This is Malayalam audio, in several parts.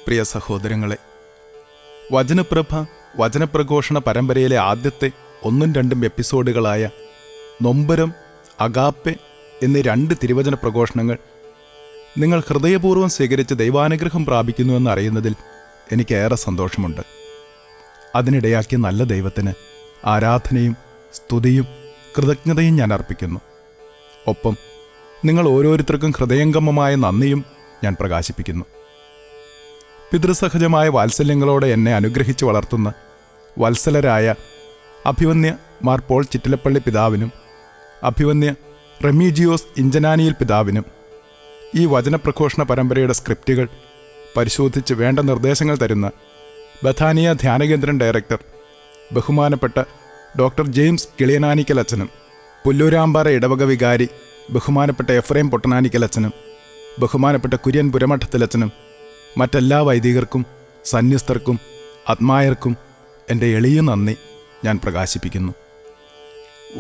പ്രിയ സഹോദരങ്ങളെ, വചനപ്രഭ വചനപ്രഘോഷണ പരമ്പരയിലെ ആദ്യത്തെ 1-2 എപ്പിസോഡുകളായ നൊമ്പരം, അഗാപ്പെ എന്നീ 2 തിരുവചന പ്രഘോഷണങ്ങൾ നിങ്ങൾ ഹൃദയപൂർവ്വം സ്വീകരിച്ച് ദൈവാനുഗ്രഹം പ്രാപിക്കുന്നുവെന്ന് അറിയുന്നതിൽ എനിക്കേറെ സന്തോഷമുണ്ട്. അതിനിടയാക്കിയ നല്ല ദൈവത്തിന് ആരാധനയും സ്തുതിയും കൃതജ്ഞതയും ഞാൻ അർപ്പിക്കുന്നു. ഒപ്പം നിങ്ങൾ ഓരോരുത്തർക്കും ഹൃദയംഗമമായ നന്ദിയും ഞാൻ പ്രകാശിപ്പിക്കുന്നു. പിതൃസഹജമായ വാത്സല്യങ്ങളോടെ എന്നെ അനുഗ്രഹിച്ചു വളർത്തുന്ന വത്സലരായ അഭിവന്യ മാർ പോൾ ചിറ്റിലപ്പള്ളി പിതാവിനും അഭിവന്യ റെമീജിയോസ് ഇഞ്ചനാനിയിൽ പിതാവിനും ഈ വചനപ്രഘോഷണ പരമ്പരയുടെ സ്ക്രിപ്റ്റുകൾ പരിശോധിച്ച് വേണ്ട നിർദ്ദേശങ്ങൾ തരുന്ന ബഥാനിയ ധ്യാനകേന്ദ്രം ഡയറക്ടർ ബഹുമാനപ്പെട്ട ഡോക്ടർ ജെയിംസ് കിളിയനാനിക്കൽ അച്ഛനും, പുല്ലൂരാമ്പാറ ഇടവക വികാരി ബഹുമാനപ്പെട്ട എഫ്രൈം പൊട്ടനാനിക്കൽ അച്ഛനും, ബഹുമാനപ്പെട്ട കുര്യൻ പുരമഠത്തിലച്ഛനും, മറ്റെല്ലാ വൈദികർക്കും സന്യസ്തർക്കും ആത്മായർക്കും എൻ്റെ എളിയ നന്ദി ഞാൻ പ്രകാശിപ്പിക്കുന്നു.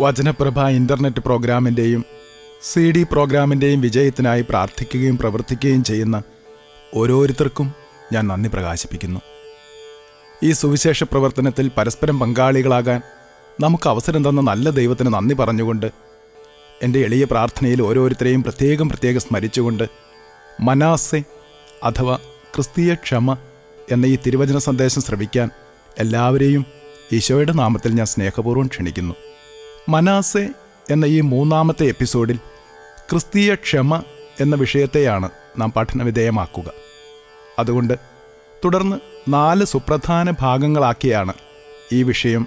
വചനപ്രഭ ഇൻ്റർനെറ്റ് പ്രോഗ്രാമിൻ്റെയും CD പ്രോഗ്രാമിൻ്റെയും വിജയത്തിനായി പ്രാർത്ഥിക്കുകയും പ്രവർത്തിക്കുകയും ചെയ്യുന്ന ഓരോരുത്തർക്കും ഞാൻ നന്ദി പ്രകാശിപ്പിക്കുന്നു. ഈ സുവിശേഷ പ്രവർത്തനത്തിൽ പരസ്പരം പങ്കാളികളാകാൻ നമുക്ക് അവസരം തന്ന നല്ല ദൈവത്തിന് നന്ദി പറഞ്ഞുകൊണ്ട് എൻ്റെ എളിയ പ്രാർത്ഥനയിൽ ഓരോരുത്തരെയും പ്രത്യേകം സ്മരിച്ചുകൊണ്ട് മനാസെ അഥവാ ക്രിസ്തീയ ക്ഷമ എന്ന ഈ തിരുവചന സന്ദേശം ശ്രവിക്കാൻ എല്ലാവരെയും ഈശോയുടെ നാമത്തിൽ ഞാൻ സ്നേഹപൂർവ്വം ക്ഷണിക്കുന്നു. മനാസെ എന്ന ഈ 3-ാമത്തെ എപ്പിസോഡിൽ ക്രിസ്തീയ ക്ഷമ എന്ന വിഷയത്തെയാണ് നാം പഠനവിധേയമാക്കുക. അതുകൊണ്ട് തുടർന്ന് 4 സുപ്രധാന ഭാഗങ്ങളാക്കിയാണ് ഈ വിഷയം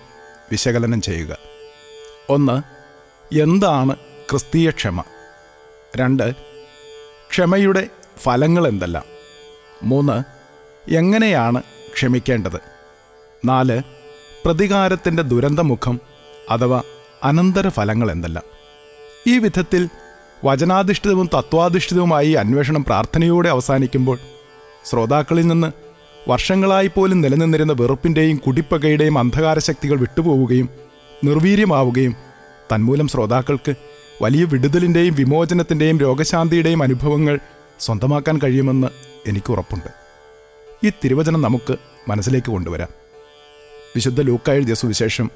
വിശകലനം ചെയ്യുക. 1. എന്താണ് ക്രിസ്തീയ ക്ഷമ? 2. ക്ഷമയുടെ ഫലങ്ങൾ എന്തെല്ലാം? 3. എങ്ങനെയാണ് ക്ഷമിക്കേണ്ടത്? 4. പ്രതികാരത്തിൻ്റെ ദുരന്തമുഖം അഥവാ അനന്തരഫലങ്ങൾ എന്തെല്ലാം? ഈ വിധത്തിൽ വചനാധിഷ്ഠിതവും തത്വാധിഷ്ഠിതവുമായി അന്വേഷണം പ്രാർത്ഥനയോടെ അവസാനിക്കുമ്പോൾ ശ്രോതാക്കളിൽ നിന്ന് വർഷങ്ങളായി പോലും നിലനിന്നിരുന്ന വെറുപ്പിൻ്റെയും കുടിപ്പകയുടെയും അന്ധകാരശക്തികൾ വിട്ടുപോവുകയും നിർവീര്യമാവുകയും തന്മൂലം ശ്രോതാക്കൾക്ക് വലിയ വിടുതലിൻ്റെയും വിമോചനത്തിൻ്റെയും രോഗശാന്തിയുടെയും അനുഭവങ്ങൾ സ്വന്തമാക്കാൻ കഴിയുമെന്ന് എനിക്ക് ഉറപ്പുണ്ട്. ഈ തിരുവചനം നമുക്ക് മനസ്സിലേക്ക് കൊണ്ടുവരാം. വിശുദ്ധ ലൂക്കാ എഴുതിയ സുവിശേഷം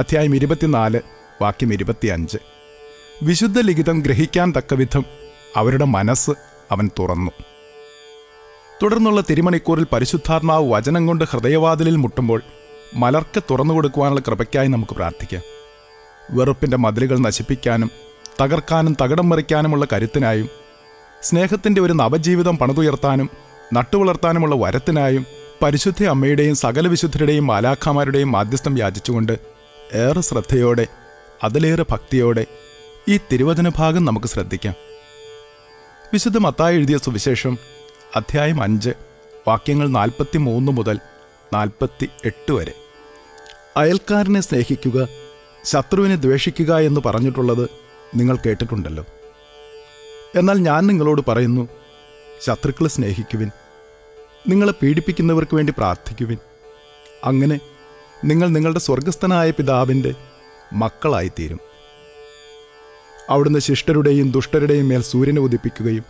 അധ്യായം 24 വാക്യം 25. വിശുദ്ധ ലിഖിതം ഗ്രഹിക്കാൻ തക്കവിധം അവരുടെ മനസ്സ് അവൻ തുറന്നു. തുടർന്നുള്ള തിരുമണിക്കൂറിൽ പരിശുദ്ധാത്മാവ് വചനം കൊണ്ട് ഹൃദയവാതിലിൽ മുട്ടുമ്പോൾ മലർക്ക് തുറന്നു കൊടുക്കുവാനുള്ള കൃപയ്ക്കായി നമുക്ക് പ്രാർത്ഥിക്കാം. വെറുപ്പിൻ്റെ മതിലുകൾ നശിപ്പിക്കാനും തകർക്കാനും തകിടം മറിക്കാനുമുള്ള കരുത്തിനായും സ്നേഹത്തിൻ്റെ ഒരു നവജീവിതം പണിതുയർത്താനും നട്ടുവളർത്താനുമുള്ള വരത്തിനായും പരിശുദ്ധ അമ്മയുടെയും സകല വിശുദ്ധരുടെയും മാലാഖമാരുടെയും മാധ്യസ്ഥം യാചിച്ചുകൊണ്ട് ഏറെ ശ്രദ്ധയോടെ അതിലേറെ ഭക്തിയോടെ ഈ തിരുവചന ഭാഗം നമുക്ക് ശ്രദ്ധിക്കാം. വിശുദ്ധ മത്തായി എഴുതിയ സുവിശേഷം അധ്യായം 5 വാക്യങ്ങൾ 43 മുതൽ 48 വരെ. അയൽക്കാരനെ സ്നേഹിക്കുക, ശത്രുവിനെ ദ്വേഷിക്കുക എന്ന് പറഞ്ഞിട്ടുള്ളത് നിങ്ങൾ കേട്ടിട്ടുണ്ടല്ലോ. എന്നാൽ ഞാൻ നിങ്ങളോട് പറയുന്നു, ശത്രുക്കളെ സ്നേഹിക്കുവിൻ, നിങ്ങളെ പീഡിപ്പിക്കുന്നവർക്ക് വേണ്ടി പ്രാർത്ഥിക്കുവിൻ. അങ്ങനെ നിങ്ങൾ നിങ്ങളുടെ സ്വർഗസ്ഥനായ പിതാവിൻ്റെ മക്കളായിത്തീരും. അവിടുന്ന് ശിഷ്ടരുടെയും ദുഷ്ടരുടെയും മേൽ സൂര്യനെ ഉദിപ്പിക്കുകയും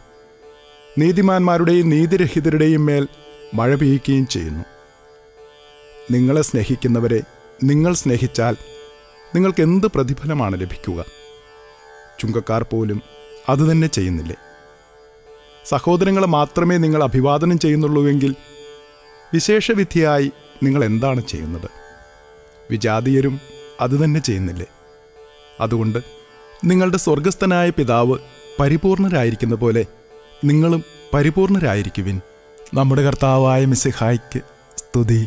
നീതിമാന്മാരുടെയും നീതിരഹിതരുടെയും മേൽ മഴ പെയ്യുകയും ചെയ്യുന്നു. നിങ്ങളെ സ്നേഹിക്കുന്നവരെ നിങ്ങൾ സ്നേഹിച്ചാൽ നിങ്ങൾക്ക് എന്ത് പ്രതിഫലമാണ് ലഭിക്കുക? ചുങ്കക്കാർ പോലും അതുതന്നെ ചെയ്യുന്നില്ലേ? സഹോദരങ്ങളെ മാത്രമേ നിങ്ങൾ അഭിവാദനം ചെയ്യുന്നുള്ളൂവെങ്കിൽ വിശേഷവിധിയായി നിങ്ങൾ എന്താണ് ചെയ്യുന്നത്? വിജാതീയരും അതുതന്നെ ചെയ്യുന്നില്ലേ? അതുകൊണ്ട് നിങ്ങളുടെ സ്വർഗസ്ഥനായ പിതാവ് പരിപൂർണരായിരിക്കുന്ന പോലെ നിങ്ങളും പരിപൂർണരായിരിക്കുവിൻ. നമ്മുടെ കർത്താവായ മിശിഹായ്ക്ക് സ്തുതി.